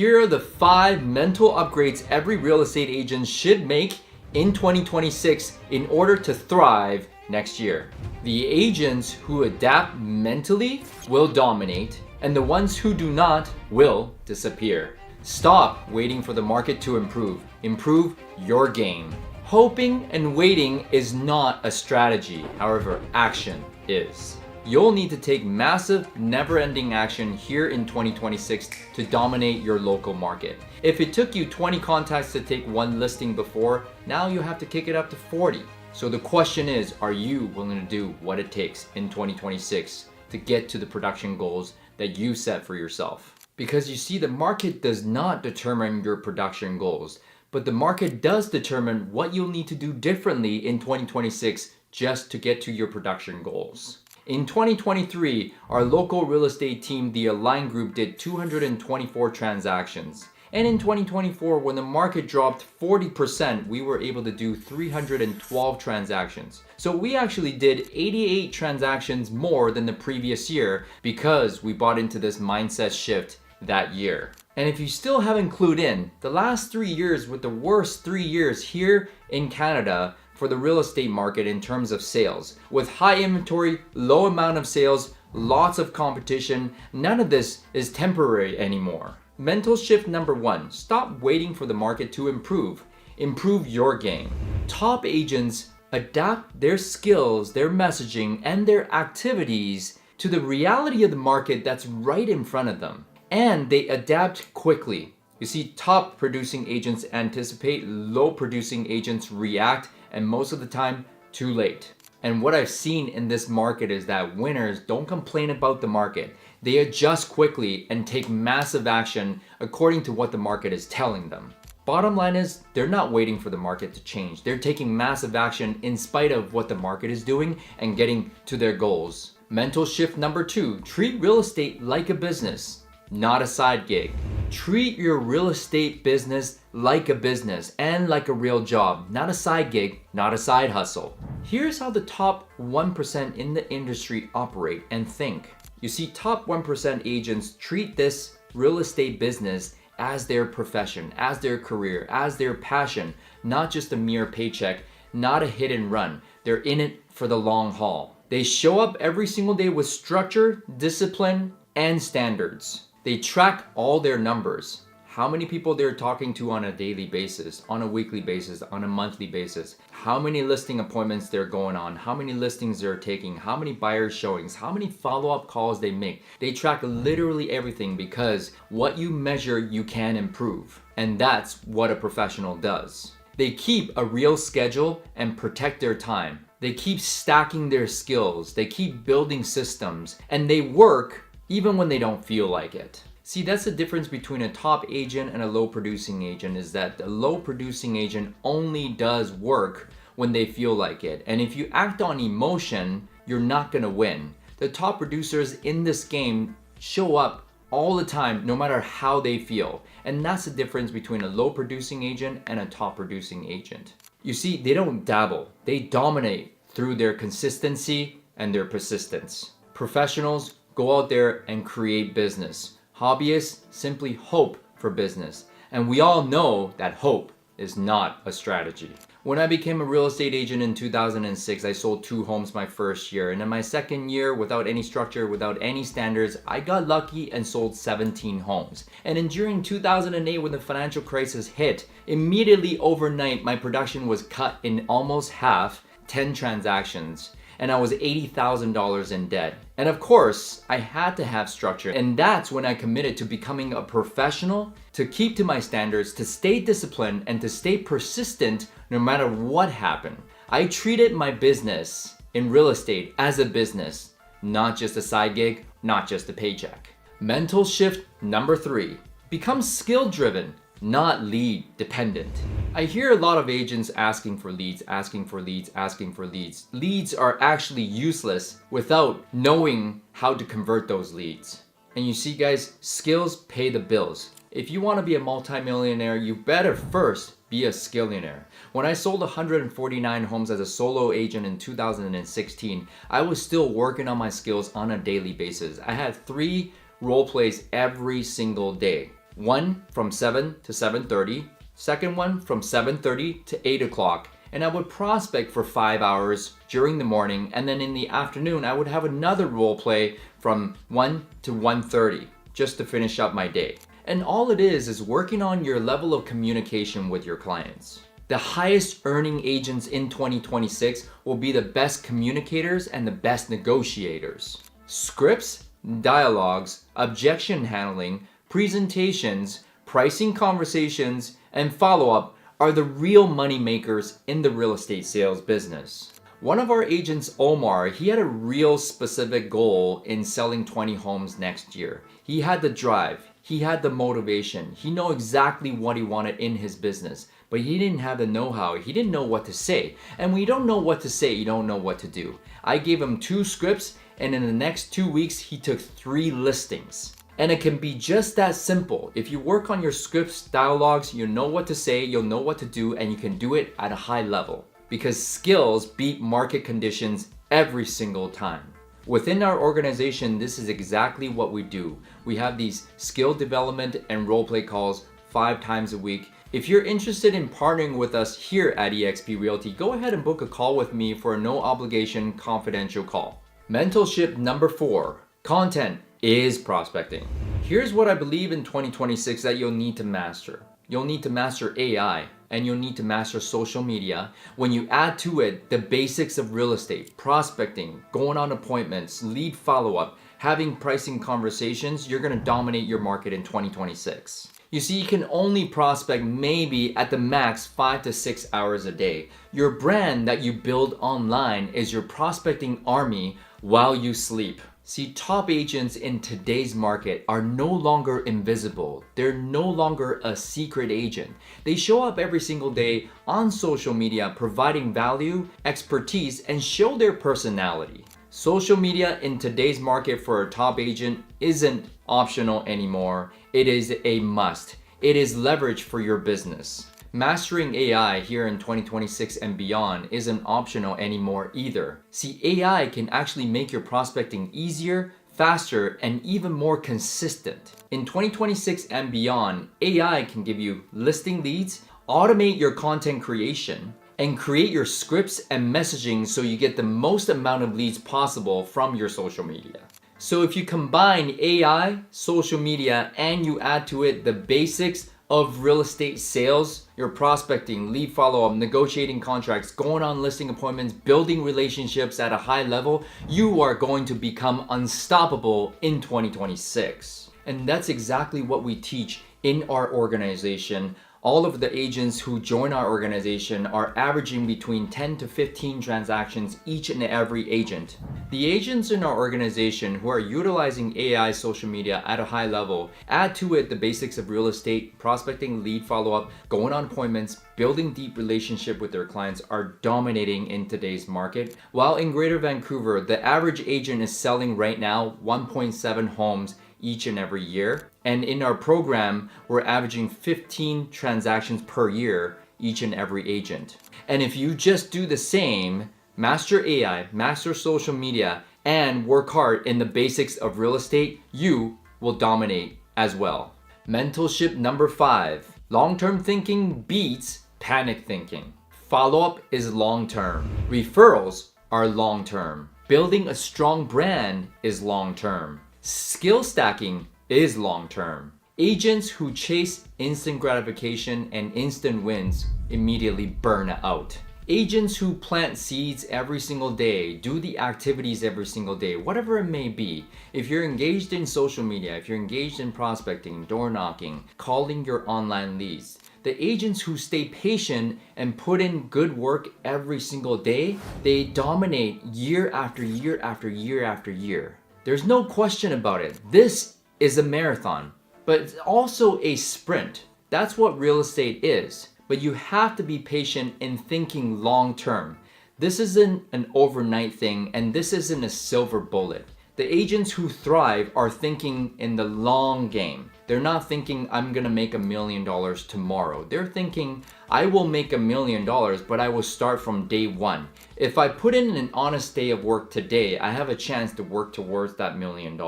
Here are the 5 mental upgrades every real estate agent should make in 2026 in order to thrive next year. The agents who adapt mentally will dominate, and the ones who do not will disappear. Stop waiting for the market to improve. Improve your game. Hoping and waiting is not a strategy. However, action is. You'll need to take massive, never-ending action here in 2026 to dominate your local market. If it took you 20 contacts to take one listing before, now you have to kick it up to 40. So the question is, are you willing to do what it takes in 2026 to get to the production goals that you set for yourself? Because you see, the market does not determine your production goals, but the market does determine what you'll need to do differently in 2026 just to get to your production goals. In 2023, our local real estate team, the Align Group, did 224 transactions. And in 2024, when the market dropped 40%, we were able to do 312 transactions. So we actually did 88 transactions more than the previous year because we bought into this mindset shift that year. And if you still haven't clued in, the last 3 years were the worst 3 years here in Canada for the real estate market in terms of sales. With high inventory, low amount of sales, lots of competition, none of this is temporary anymore. Mental shift number 1, stop waiting for the market to improve. Improve your game. Top agents adapt their skills, their messaging, and their activities to the reality of the market that's right in front of them. And they adapt quickly. You see, top producing agents anticipate, low producing agents react, and most of the time, too late. And what I've seen in this market is that winners don't complain about the market. They adjust quickly and take massive action according to what the market is telling them. Bottom line is, they're not waiting for the market to change. They're taking massive action in spite of what the market is doing and getting to their goals. Mental shift number 2, treat real estate like a business, not a side gig. Treat your real estate business like a business and like a real job, not a side gig, not a side hustle. Here's how the top 1% in the industry operate and think. You see, top 1% agents treat this real estate business as their profession, as their career, as their passion, not just a mere paycheck, not a hit and run. They're in it for the long haul. They show up every single day with structure, discipline, and standards. They track all their numbers. How many people they're talking to on a daily basis, on a weekly basis, on a monthly basis. How many listing appointments they're going on, how many listings they're taking, how many buyer showings, how many follow-up calls they make. They track literally everything because what you measure, you can improve. And that's what a professional does. They keep a real schedule and protect their time. They keep stacking their skills. They keep building systems, and they work even when they don't feel like it. See, that's the difference between a top agent and a low producing agent, is that the low producing agent only does work when they feel like it. And if you act on emotion, you're not gonna win. The top producers in this game show up all the time, no matter how they feel. And that's the difference between a low producing agent and a top producing agent. You see, they don't dabble. They dominate through their consistency and their persistence. Professionals go out there and create business. Hobbyists simply hope for business. And we all know that hope is not a strategy. When I became a real estate agent in 2006, I sold 2 homes my first year. And in my second year, without any structure, without any standards, I got lucky and sold 17 homes. And then during 2008, when the financial crisis hit, immediately overnight, my production was cut in almost half, 10 transactions. And I was $80,000 in debt. And of course, I had to have structure. And that's when I committed to becoming a professional, to keep to my standards, to stay disciplined, and to stay persistent no matter what happened. I treated my business in real estate as a business, not just a side gig, not just a paycheck. Mental shift number 3, become skill driven, not lead dependent. I hear a lot of agents asking for leads, asking for leads, asking for leads. Leads are actually useless without knowing how to convert those leads. And you see guys, skills pay the bills. If you want to be a multimillionaire, you better first be a skillionaire. When I sold 149 homes as a solo agent in 2016, I was still working on my skills on a daily basis. I had 3 role plays every single day. One from 7 to 7:30, second one from 7:30 to 8 o'clock. And I would prospect for 5 hours during the morning, and then in the afternoon I would have another role play from 1 to 1:30 just to finish up my day. And all it is working on your level of communication with your clients. The highest earning agents in 2026 will be the best communicators and the best negotiators. Scripts, dialogues, objection handling, presentations, pricing conversations, and follow-up are the real money makers in the real estate sales business. One of our agents, Omar, he had a real specific goal in selling 20 homes next year. He had the drive, he had the motivation, he knew exactly what he wanted in his business, but he didn't have the know-how, he didn't know what to say. And when you don't know what to say, you don't know what to do. I gave him 2 scripts, and in the next 2 weeks, he took 3 listings. And it can be just that simple. If you work on your scripts, dialogues, you know what to say, you'll know what to do, and you can do it at a high level. Because skills beat market conditions every single time. Within our organization, this is exactly what we do. We have these skill development and roleplay calls 5 times a week. If you're interested in partnering with us here at eXp Realty, go ahead and book a call with me for a no obligation confidential call. Mentorship number 4, content is prospecting. Here's what I believe in 2026 that you'll need to master. You'll need to master AI, and you'll need to master social media. When you add to it the basics of real estate, prospecting, going on appointments, lead follow-up, having pricing conversations, you're gonna dominate your market in 2026. You see, you can only prospect maybe at the max 5 to 6 hours a day. Your brand that you build online is your prospecting army while you sleep. See, top agents in today's market are no longer invisible. They're no longer a secret agent. They show up every single day on social media, providing value, expertise, and show their personality. Social media in today's market for a top agent isn't optional anymore. It is a must. It is leverage for your business. Mastering AI here in 2026 and beyond isn't optional anymore either. See, AI can actually make your prospecting easier, faster, and even more consistent. In 2026 and beyond, AI can give you listing leads, automate your content creation, and create your scripts and messaging so you get the most amount of leads possible from your social media. So if you combine AI, social media, and you add to it the basics of real estate sales, your prospecting, lead follow-up, negotiating contracts, going on listing appointments, building relationships at a high level, you are going to become unstoppable in 2026. And that's exactly what we teach in our organization. All of the agents who join our organization are averaging between 10 to 15 transactions each and every agent. The agents in our organization who are utilizing AI social media at a high level add to it the basics of real estate, prospecting, lead follow-up, going on appointments, building deep relationship with their clients are dominating in today's market. While in Greater Vancouver, the average agent is selling right now 1.7 homes each and every year. And in our program, we're averaging 15 transactions per year, each and every agent. And if you just do the same, master AI, master social media, and work hard in the basics of real estate, you will dominate as well. Mentorship number 5, long-term thinking beats panic thinking. Follow-up is long-term. Referrals are long-term. Building a strong brand is long-term. Skill stacking is long-term. Agents who chase instant gratification and instant wins immediately burn out. Agents who plant seeds every single day, do the activities every single day, whatever it may be. If you're engaged in social media, if you're engaged in prospecting, door knocking, calling your online leads, the agents who stay patient and put in good work every single day, they dominate year after year after year after year. There's no question about it. This is a marathon, but it's also a sprint. That's what real estate is. But you have to be patient in thinking long term. This isn't an overnight thing, and this isn't a silver bullet. The agents who thrive are thinking in the long game. They're not thinking, I'm gonna make $1 million tomorrow. They're thinking, I will make $1 million, but I will start from day one. If I put in an honest day of work today, I have a chance to work towards that $1 million.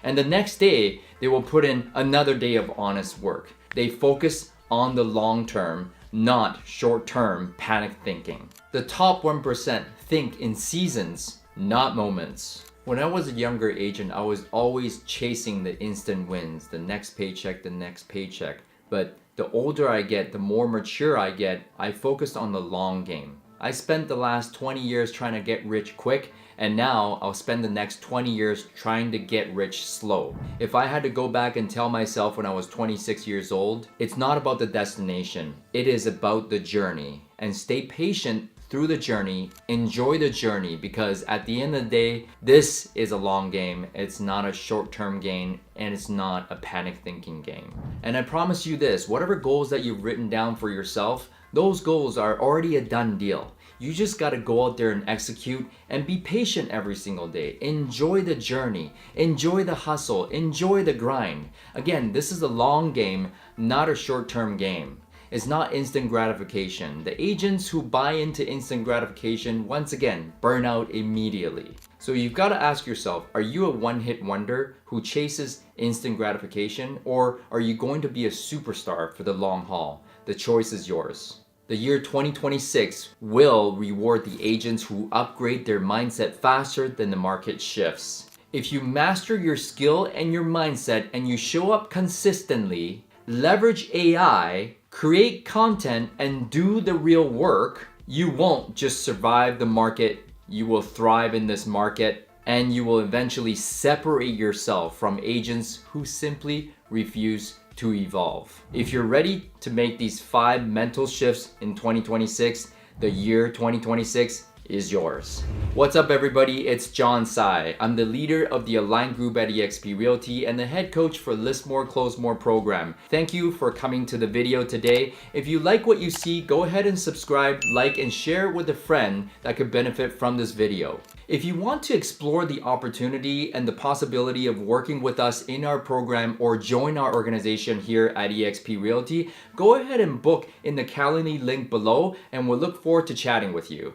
And the next day, they will put in another day of honest work. They focus on the long term, not short term panic thinking. The top 1% think in seasons, not moments. When I was a younger agent, I was always chasing the instant wins, the next paycheck, the next paycheck. But the older I get, the more mature I get, I focused on the long game. I spent the last 20 years trying to get rich quick, and now I'll spend the next 20 years trying to get rich slow. If I had to go back and tell myself when I was 26 years old, it's not about the destination, it is about the journey. And stay patient through the journey, enjoy the journey, because at the end of the day, this is a long game. It's not a short-term gain, and it's not a panic thinking game. And I promise you this, whatever goals that you've written down for yourself, those goals are already a done deal. You just gotta go out there and execute and be patient every single day. Enjoy the journey, enjoy the hustle, enjoy the grind. Again, this is a long game, not a short-term game. It's not instant gratification. The agents who buy into instant gratification, once again, burn out immediately. So you've got to ask yourself, are you a one-hit wonder who chases instant gratification, or are you going to be a superstar for the long haul? The choice is yours. The year 2026 will reward the agents who upgrade their mindset faster than the market shifts. If you master your skill and your mindset and you show up consistently, leverage AI, create content, and do the real work, you won't just survive the market, you will thrive in this market, and you will eventually separate yourself from agents who simply refuse to evolve. If you're ready to make these 5 mental shifts in 2026, the year 2026 is yours. What's up everybody, it's Tsai. I'm the leader of the Aligned Group at eXp Realty and the head coach for List More, Close More program. Thank you for coming to the video today. If you like what you see, go ahead and subscribe, like, and share with a friend that could benefit from this video. If you want to explore the opportunity and the possibility of working with us in our program or join our organization here at eXp Realty, go ahead and book in the Calendly link below and we'll look forward to chatting with you.